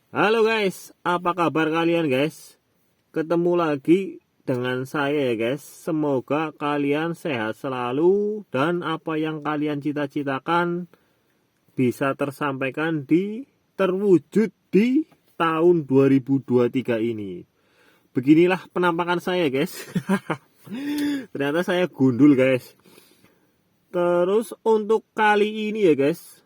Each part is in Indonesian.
Halo guys, apa kabar kalian guys? Ketemu lagi dengan saya ya guys. Semoga kalian sehat selalu dan apa yang kalian cita-citakan bisa terwujud di tahun 2023 ini. Beginilah penampakan saya guys. Ternyata saya gundul guys. Terus untuk kali ini ya guys,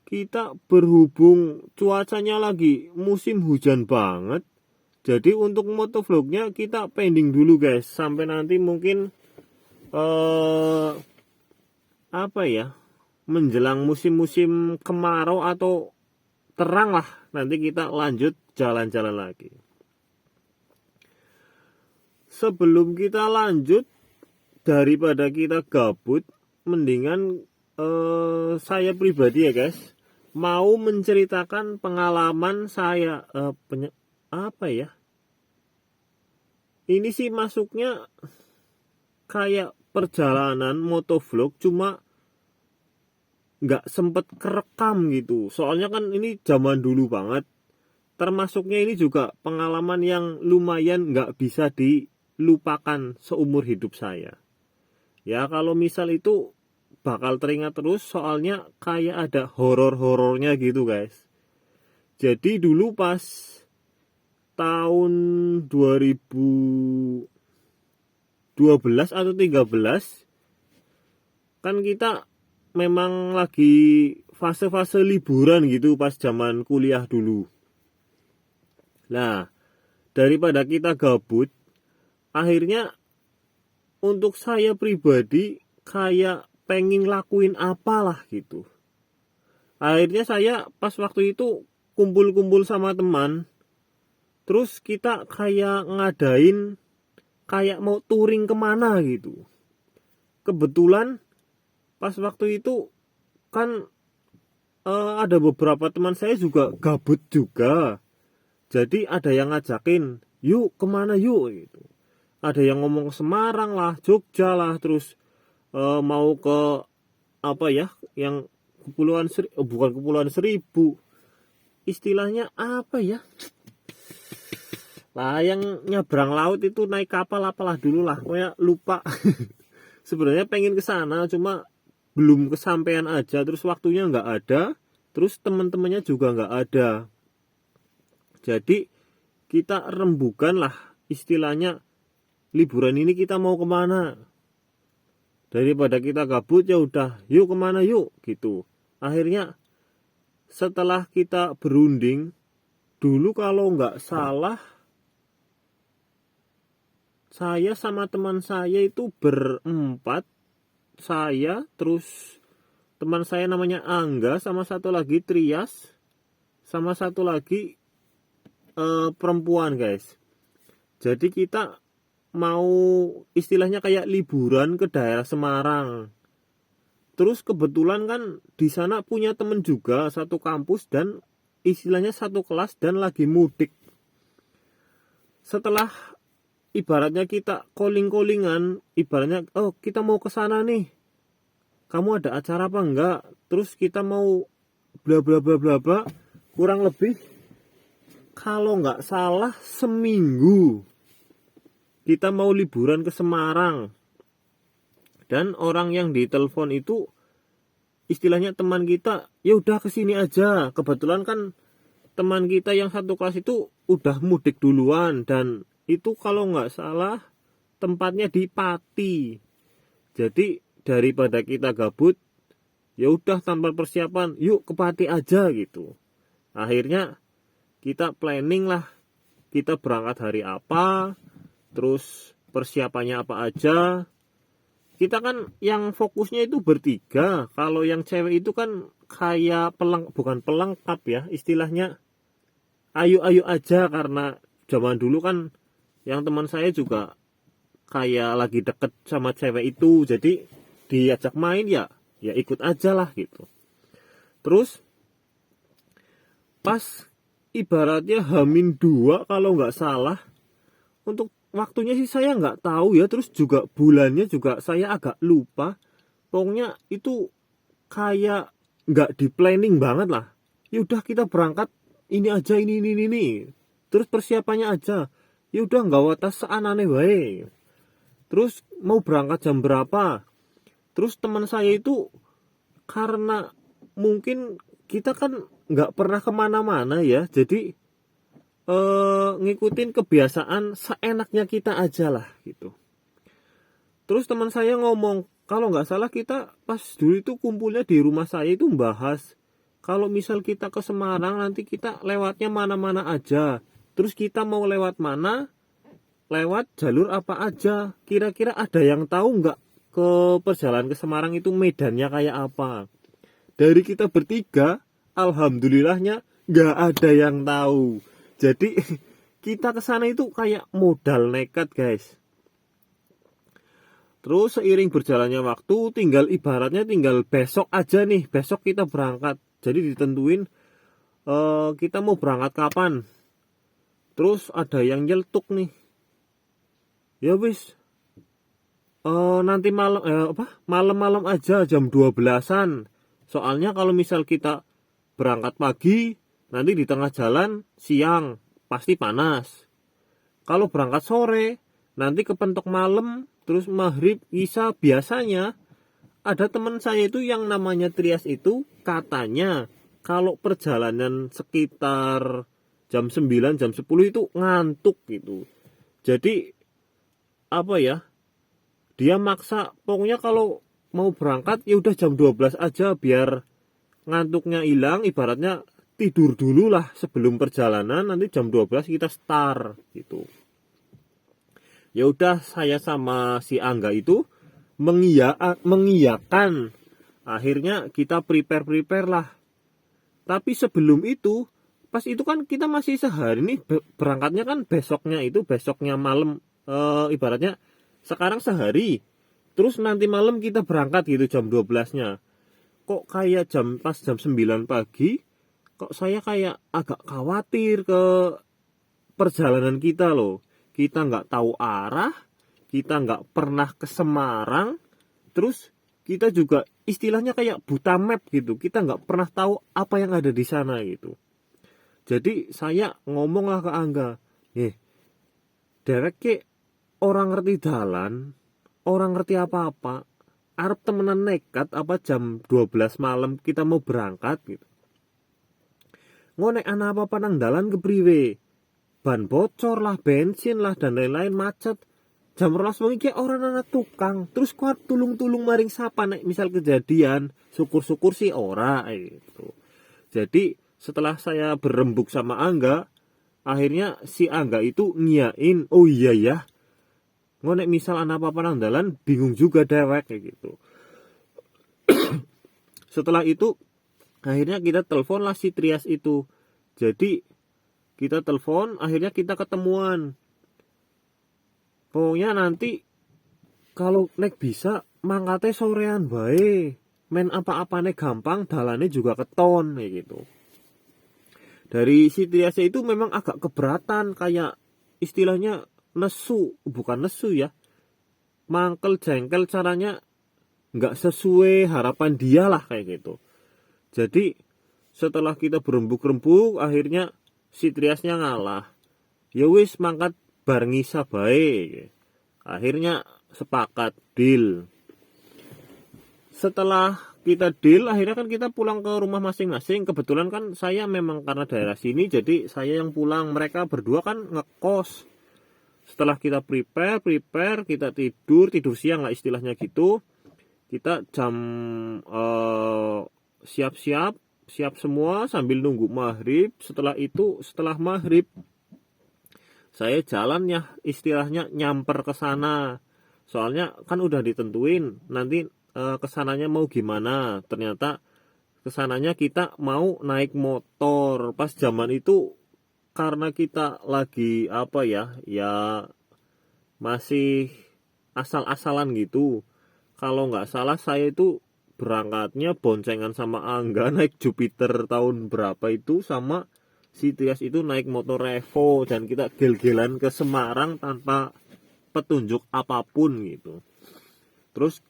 kita berhubung cuacanya lagi musim hujan banget. Jadi untuk motovlognya kita pending dulu guys, sampai nanti mungkin apa ya, menjelang musim-musim kemarau atau terang lah, nanti kita lanjut jalan-jalan lagi. Sebelum kita lanjut, daripada kita gabut, mendingan saya pribadi ya guys, mau menceritakan pengalaman saya apa ya? Ini sih masuknya kayak perjalanan motovlog, cuma nggak sempet kerekam gitu. Soalnya kan ini zaman dulu banget. Termasuknya ini juga pengalaman yang lumayan nggak bisa dilupakan seumur hidup saya. Ya kalau misal itu bakal teringat terus, soalnya kayak ada horor-horornya gitu guys. Jadi dulu pas tahun 2012 atau 13 kan kita memang lagi fase-fase liburan gitu pas zaman kuliah dulu. Nah, daripada kita gabut, akhirnya untuk saya pribadi kayak pengen lakuin apalah gitu. Akhirnya saya pas waktu itu kumpul-kumpul sama teman, terus kita kayak ngadain kayak mau touring kemana gitu. Kebetulan pas waktu itu kan ada beberapa teman saya juga gabut juga. Jadi ada yang ngajakin, yuk kemana yuk gitu. Ada yang ngomong Semarang lah, Jogja lah, terus mau ke apa ya, yang bukan Kepulauan Seribu, istilahnya apa ya, lah yang nyebrang laut itu naik kapal apalah dulu lah, kayak lupa. Sebenarnya pengen ke sana, cuma belum kesampaian aja, terus waktunya nggak ada, terus teman-temannya juga nggak ada. Jadi kita rembukan lah, istilahnya liburan ini kita mau kemana. Daripada kita gabut, ya udah yuk kemana yuk gitu. Akhirnya setelah kita berunding, dulu kalau nggak salah saya sama teman saya itu berempat. Saya, terus teman saya namanya Angga, sama satu lagi Trias, sama satu lagi perempuan guys. Jadi kita mau istilahnya kayak liburan ke daerah Semarang. Terus kebetulan kan di sana punya temen juga satu kampus dan istilahnya satu kelas dan lagi mudik. Setelah ibaratnya kita calling-callingan, ibaratnya oh kita mau ke sana nih, kamu ada acara apa enggak, terus kita mau bla bla bla bla bla, kurang lebih kalau nggak salah seminggu kita mau liburan ke Semarang. Dan orang yang ditelepon itu istilahnya teman kita, ya udah kesini aja. Kebetulan kan teman kita yang satu kelas itu udah mudik duluan, dan itu kalau nggak salah tempatnya di Pati. Jadi daripada kita gabut, ya udah tanpa persiapan, yuk ke Pati aja gitu. Akhirnya kita planning lah, kita berangkat hari apa, terus persiapannya apa aja. Kita kan yang fokusnya itu bertiga. Kalau yang cewek itu kan kayak bukan pelengkap ya, istilahnya ayu-ayu aja, karena zaman dulu kan yang teman saya juga kayak lagi deket sama cewek itu, jadi diajak main ya ikut aja lah gitu. Terus pas ibaratnya H-2 kalau nggak salah, untuk waktunya sih saya nggak tahu ya, terus juga bulannya juga saya agak lupa. Pokoknya itu kayak nggak di planning banget lah. Ya udah kita berangkat ini aja, ini. Terus persiapannya aja. Ya udah nggak tas seanane wae. Terus mau berangkat jam berapa? Terus teman saya itu karena mungkin kita kan nggak pernah kemana-mana ya, jadi ngikutin kebiasaan seenaknya kita aja lah gitu. Terus teman saya ngomong, kalau nggak salah kita pas dulu itu kumpulnya di rumah saya itu bahas, kalau misal kita ke Semarang nanti kita lewatnya mana-mana aja. Terus kita mau lewat mana, lewat jalur apa aja. Kira-kira ada yang tahu nggak ke perjalanan ke Semarang itu medannya kayak apa? Dari kita bertiga, alhamdulillahnya nggak ada yang tahu. Jadi kita ke sana itu kayak modal nekat guys. Terus seiring berjalannya waktu, ibaratnya tinggal besok aja nih, besok kita berangkat. Jadi ditentuin kita mau berangkat kapan. Terus ada yang nyeletuk nih. Ya wis, nanti malam-malam aja jam 12-an. Soalnya kalau misal kita berangkat pagi, nanti di tengah jalan siang, pasti panas. Kalau berangkat sore, nanti kepentok malam, terus maghrib, isya. Biasanya ada teman saya itu yang namanya Trias itu, katanya kalau perjalanan sekitar jam 9, jam 10 itu ngantuk gitu. Jadi apa ya, dia maksa pokoknya kalau mau berangkat ya udah jam 12 aja biar ngantuknya hilang, ibaratnya tidur dulu lah sebelum perjalanan, nanti jam 12 kita start gitu. Ya udah, saya sama si Angga itu mengiyakan. Akhirnya kita prepare lah. Tapi sebelum itu, pas itu kan kita masih sehari nih, berangkatnya kan besoknya malam, ibaratnya sekarang sehari. Terus nanti malam kita berangkat gitu jam 12-nya. Kok kayak pas jam 9 pagi, kok saya kayak agak khawatir ke perjalanan kita loh. Kita nggak tahu arah, kita nggak pernah ke Semarang, terus kita juga istilahnya kayak buta map gitu. Kita nggak pernah tahu apa yang ada di sana gitu. Jadi saya ngomonglah ke Angga, derek ke orang ngerti jalan, orang ngerti apa-apa, arep temenan nekat apa jam 12 malam kita mau berangkat gitu. Ngonek ana apa-apa nang dalan kepriwe? Ban bocor lah, bensin lah, dan lain-lain, macet. Jam 12 wengi ki orang ana tukang. Terus kuat tulung-tulung maring sapa nek misal kejadian. Syukur-syukur sih ora itu. Jadi setelah saya berembuk sama Angga, akhirnya si Angga itu ngiyain, oh iya ya, ngonek misal ana apa-apa nang dalan bingung juga dewek kayak gitu. Setelah itu akhirnya kita telepon lah si Trias itu. Jadi kita telepon, akhirnya kita ketemuan. Pokoknya nanti kalau nek bisa mangkate sorean bae. Men apa-apane gampang, dalane juga keton kayak gitu. Dari si Trias itu memang agak keberatan, kayak istilahnya bukan nesu ya. Mangkel jengkel, caranya nggak sesuai harapan dia lah kayak gitu. Jadi setelah kita berembuk-rembuk, akhirnya si Triasnya ngalah. Ya wis mangkat bareng Isa bae. Akhirnya sepakat deal. Setelah kita deal, akhirnya kan kita pulang ke rumah masing-masing. Kebetulan kan saya memang karena daerah sini, jadi saya yang pulang. Mereka berdua kan ngekos. Setelah kita prepare, kita tidur siang lah istilahnya gitu. Kita jam siap semua sambil nunggu maghrib. Setelah maghrib saya jalan ya, istilahnya nyamper ke sana. Soalnya kan udah ditentuin nanti kesananya mau gimana. Ternyata kesananya kita mau naik motor. Pas zaman itu karena kita lagi ya masih asal-asalan gitu. Kalau nggak salah saya itu berangkatnya boncengan sama Angga naik Jupiter tahun berapa itu, sama si Trias itu naik motor Revo, dan kita gel-gelan ke Semarang tanpa petunjuk apapun gitu. Terus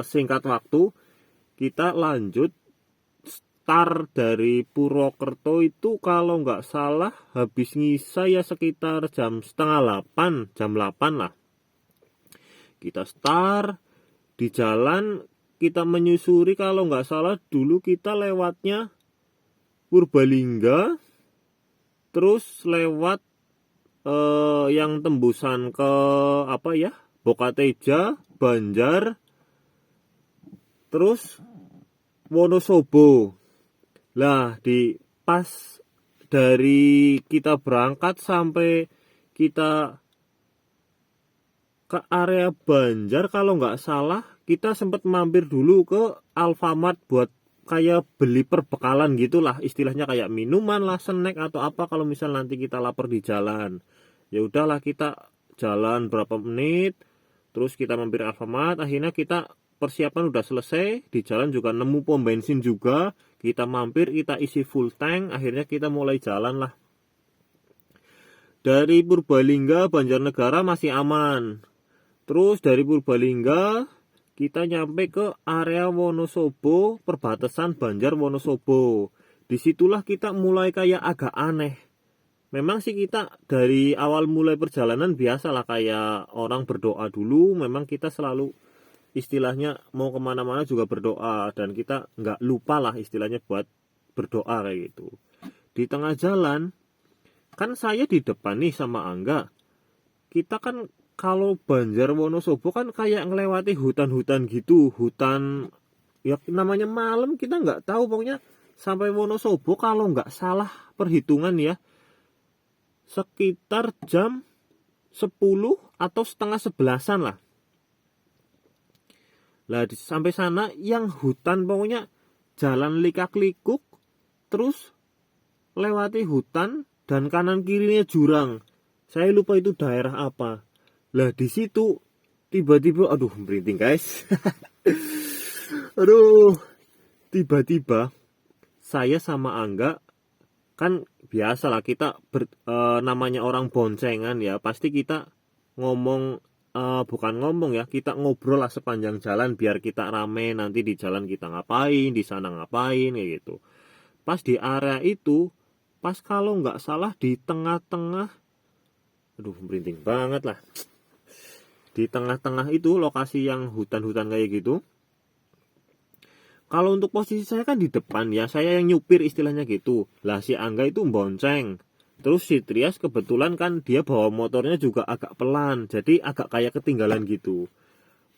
singkat waktu kita lanjut start dari Purwokerto itu kalau nggak salah habis ngisa ya sekitar jam setengah 8, jam 8 lah. Kita start di jalan, kita menyusuri kalau nggak salah dulu kita lewatnya Purbalingga, terus lewat yang tembusan ke apa ya, Bokateja, Banjar, terus Wonosobo. Lah di pas dari kita berangkat sampai kita ke area Banjar kalau nggak salah kita sempat mampir dulu ke Alfamart buat kayak beli perbekalan gitulah, istilahnya kayak minuman lah, snack atau apa kalau misal nanti kita lapar di jalan. Ya udahlah, kita jalan berapa menit terus kita mampir Alfamart, akhirnya kita persiapan udah selesai, di jalan juga nemu pom bensin juga, kita mampir, kita isi full tank, akhirnya kita mulai jalan lah. Dari Purbalingga Banjarnegara masih aman. Terus dari Purbalingga kita nyampe ke area Wonosobo, perbatasan Banjar Wonosobo. Disitulah kita mulai kayak agak aneh. Memang sih kita dari awal mulai perjalanan biasalah kayak orang berdoa dulu. Memang kita selalu istilahnya mau kemana-mana juga berdoa, dan kita nggak lupa lah istilahnya buat berdoa kayak gitu. Di tengah jalan kan saya di depan nih sama Angga. Kita kan kalau Banjar Wonosobo kan kayak ngelewati hutan-hutan gitu, hutan ya namanya malam, kita nggak tahu pokoknya sampai Wonosobo kalau nggak salah perhitungan ya sekitar jam 10 atau setengah 11-an lah. Lah sampai sana yang hutan pokoknya jalan likak-likuk, terus lewati hutan dan kanan kirinya jurang. Saya lupa itu daerah apa. Lah di situ tiba-tiba aduh merinding guys. Aduh, tiba-tiba saya sama Angga kan biasalah kita namanya orang boncengan ya, pasti kita ngomong bukan ngomong ya, kita ngobrol lah sepanjang jalan biar kita rame nanti di jalan kita ngapain, di sana ngapain kayak gitu. Pas di area itu, pas kalau nggak salah di tengah-tengah, aduh merinding banget lah. Di tengah-tengah itu lokasi yang hutan-hutan kayak gitu. Kalau untuk posisi saya kan di depan ya, saya yang nyupir istilahnya gitu. Lah si Angga itu bonceng. Terus si Trias kebetulan kan dia bawa motornya juga agak pelan, jadi agak kayak ketinggalan gitu.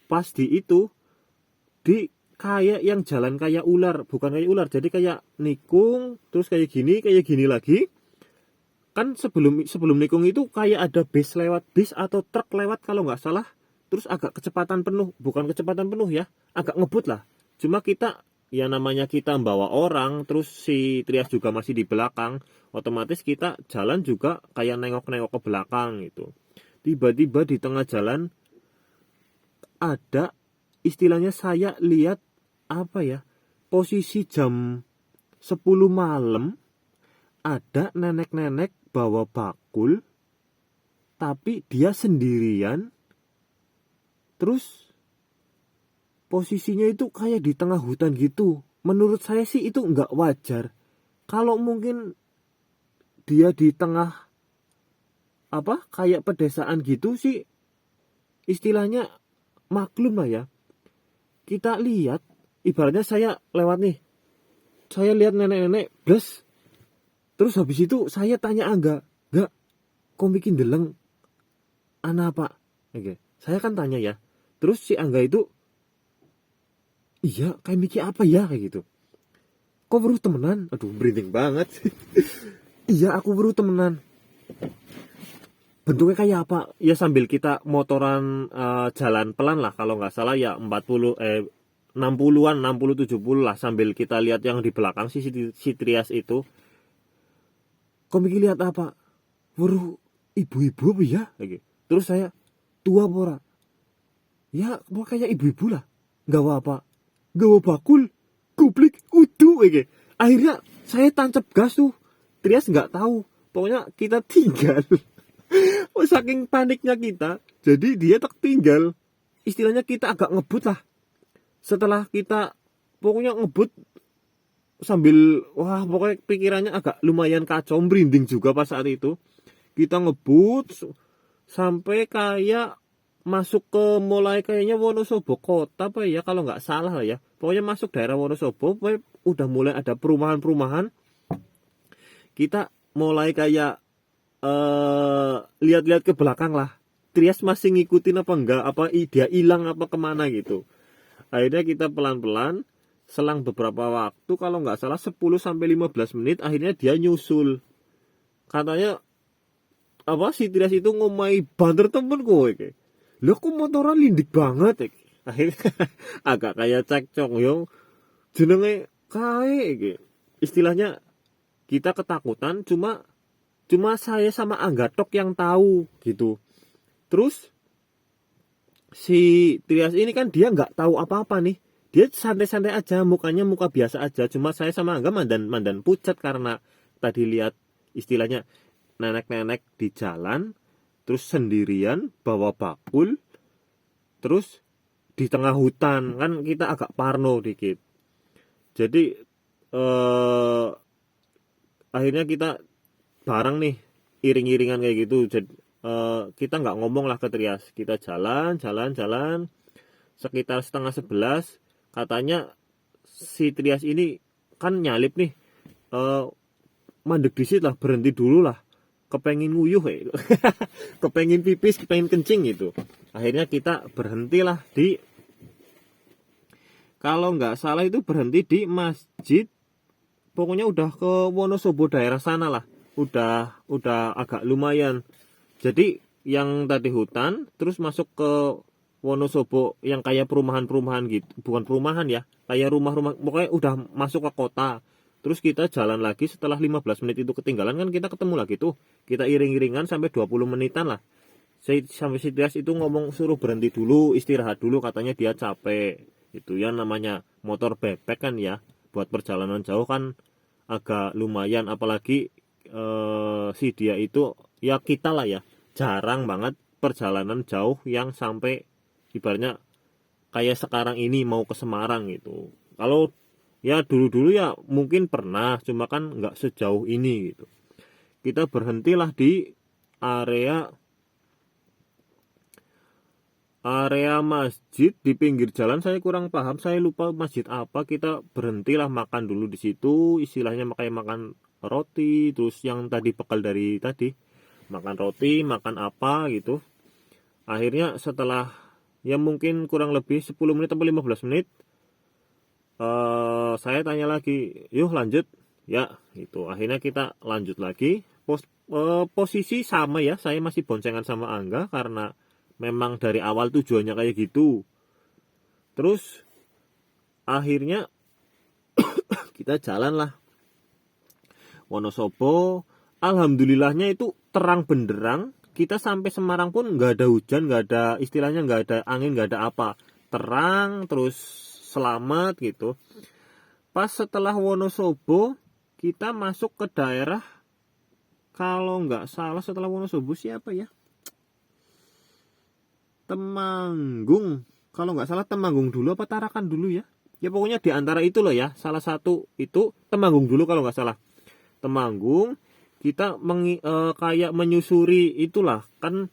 Pas di itu, di kayak yang jalan kayak ular, bukan kayak ular, jadi kayak nikung, terus kayak gini lagi. Kan sebelum nikung itu kayak ada bis atau truk lewat kalau nggak salah, terus agak kecepatan penuh, bukan kecepatan penuh ya, agak ngebut lah. Cuma kita ya namanya kita bawa orang, terus si Trias juga masih di belakang, otomatis kita jalan juga kayak nengok-nengok ke belakang gitu. Tiba-tiba di tengah jalan ada istilahnya, saya lihat apa ya, posisi jam 10 malam ada nenek-nenek bawa bakul, tapi dia sendirian, terus posisinya itu kayak di tengah hutan gitu. Menurut saya sih itu nggak wajar. Kalau mungkin dia di tengah apa kayak pedesaan gitu sih, istilahnya maklum lah ya. Kita lihat, ibaratnya saya lewat nih, saya lihat nenek-nenek blas. Terus habis itu saya tanya Angga, "Enggak, kok bikin deleng? Ana apa?" Oke, saya kan tanya ya. Terus si Angga itu, "Iya, kayak mikir apa ya?" kayak gitu. "Kok baru temenan?" Aduh, merinding banget. "Iya, aku baru temenan." Bentuknya kayak apa? Ya sambil kita motoran jalan pelan lah, kalau nggak salah ya 60-an, 60-70 lah, sambil kita lihat yang di belakang si Trias itu. "Kok mikir lihat apa?" "Waduh, ibu-ibu apa ya?" Gitu. Terus saya, "Tua pora?" "Ya, mau kayak ibu-ibu lah." "Gawa apa?" "Gawa bakul." "Goblik, udu." Gitu. Akhirnya saya tancap gas tuh. Trias nggak tahu. Pokoknya kita tinggal. Oh, saking paniknya kita, jadi dia tertinggal. Istilahnya kita agak ngebut lah. Setelah kita pokoknya ngebut sambil wah pokoknya pikirannya agak lumayan kacau, merinding juga pas saat itu. Kita ngebut sampai kayak masuk ke mulai kayaknya Wonosobo kota apa ya kalau nggak salah lah ya. Pokoknya masuk daerah Wonosobo, pokoknya udah mulai ada perumahan-perumahan. Kita mulai kayak lihat-lihat ke belakang lah. Trias masih ngikutin apa enggak, apa dia hilang apa kemana gitu. Akhirnya kita pelan-pelan selang beberapa waktu kalau nggak salah 10 sampai 15 menit akhirnya dia nyusul. Katanya apa si Trias itu ngomai banter temen gue kayak. Loh kok motoran lindik banget ya. Akhirnya agak kayak cekcok yo. Jenenge kae iki. Istilahnya kita ketakutan cuma saya sama Angga tok yang tahu gitu. Terus si Trias ini kan dia nggak tahu apa-apa nih. Dia santai-santai aja, mukanya muka biasa aja. Cuma saya sama Angga mandan pucat karena tadi lihat istilahnya nenek-nenek di jalan, terus sendirian bawa bakul, terus di tengah hutan kan kita agak parno dikit. Jadi akhirnya kita bareng nih iring-iringan kayak gitu. Jadi kita nggak ngomong lah ke Trias, kita jalan sekitar setengah 11. Katanya si Trias ini kan nyalip nih, mandek disit lah, berhenti dulu lah, kepengin nguyuh ya. Kepengin pipis, kepengin kencing gitu. Akhirnya kita berhentilah di, kalau nggak salah itu berhenti di masjid, pokoknya udah ke Wonosobo daerah sana lah, udah agak lumayan. Jadi yang tadi hutan terus masuk ke Wonosobo yang kayak perumahan-perumahan gitu, bukan perumahan ya, kayak rumah-rumah, pokoknya udah masuk ke kota. Terus kita jalan lagi setelah 15 menit itu ketinggalan kan kita ketemu lagi tuh. Kita iring-iringan sampai 20 menitan lah. Sampai si Tias itu ngomong suruh berhenti dulu, istirahat dulu, katanya dia capek. Itu ya namanya motor bebek kan ya, buat perjalanan jauh kan agak lumayan, apalagi si dia itu ya kita lah ya, jarang banget perjalanan jauh yang sampai ibaratnya kayak sekarang ini mau ke Semarang gitu. Kalau ya dulu-dulu ya mungkin pernah, cuma kan nggak sejauh ini gitu. Kita berhentilah di area masjid di pinggir jalan, saya kurang paham, saya lupa masjid apa. Kita berhentilah makan dulu di situ, istilahnya kayak makan roti, terus yang tadi bekal dari tadi, makan roti, makan apa gitu. Akhirnya setelah ya mungkin kurang lebih 10 menit atau 15 menit, saya tanya lagi, yuk lanjut ya gitu. Akhirnya kita lanjut lagi. Posisi sama ya, saya masih boncengan sama Angga karena memang dari awal tujuannya kayak gitu. Terus akhirnya kita jalan lah Wonosobo. Alhamdulillahnya itu terang benderang. Kita sampai Semarang pun nggak ada hujan, nggak ada istilahnya, nggak ada angin, nggak ada apa, terang terus, selamat gitu. Pas setelah Wonosobo kita masuk ke daerah, kalau nggak salah setelah Wonosobo siapa ya, Temanggung, kalau nggak salah Temanggung dulu apa Tarakan dulu ya, ya pokoknya di antara itu loh ya, salah satu itu Temanggung dulu kalau nggak salah. Temanggung kita kayak menyusuri itulah, kan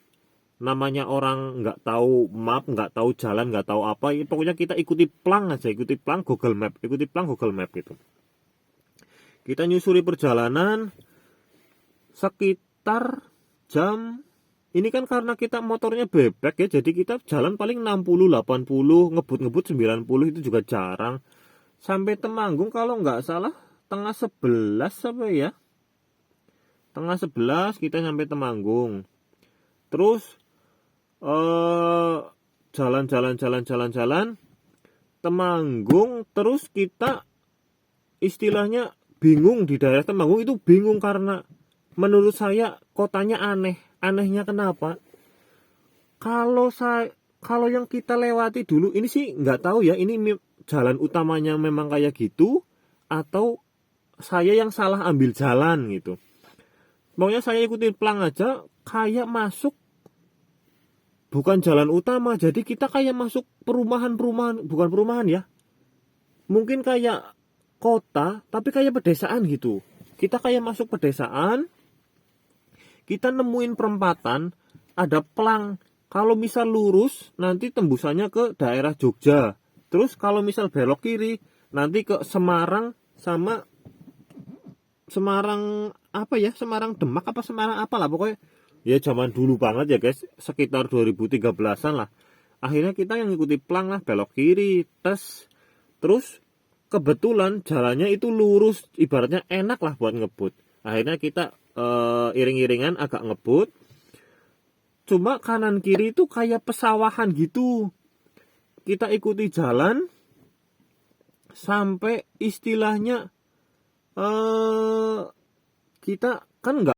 namanya orang nggak tahu map, nggak tahu jalan, nggak tahu apa ya, pokoknya kita ikuti plang aja, ikuti plang Google Map gitu. Kita nyusuri perjalanan sekitar jam, ini kan karena kita motornya bebek ya, jadi kita jalan paling 60 80, ngebut 90 itu juga jarang. Sampai Temanggung kalau nggak salah tengah 11 apa ya, tengah 11 kita sampai Temanggung. Terus jalan Temanggung, terus kita istilahnya bingung di daerah Temanggung itu, bingung karena menurut saya kotanya anehnya kenapa, kalau yang kita lewati dulu ini sih nggak tahu ya, ini jalan utamanya memang kayak gitu atau saya yang salah ambil jalan gitu. Pokoknya saya ikutin plang aja, kayak masuk bukan jalan utama, jadi kita kayak masuk perumahan, bukan perumahan ya, mungkin kayak kota tapi kayak pedesaan gitu. Kita kayak masuk pedesaan, kita nemuin perempatan, ada pelang. Kalau misal lurus nanti tembusannya ke daerah Jogja. Terus kalau misal belok kiri nanti ke Semarang sama Semarang apa ya? Semarang Demak apa Semarang apa lah pokoknya. Ya zaman dulu banget ya guys, sekitar 2013-an lah. Akhirnya kita yang ngikuti pelang lah, belok kiri, terus kebetulan jalannya itu lurus, ibaratnya enak lah buat ngebut. Akhirnya kita iring-iringan agak ngebut. Cuma kanan kiri itu kayak pesawahan gitu. Kita ikuti jalan sampai istilahnya kita kan nggak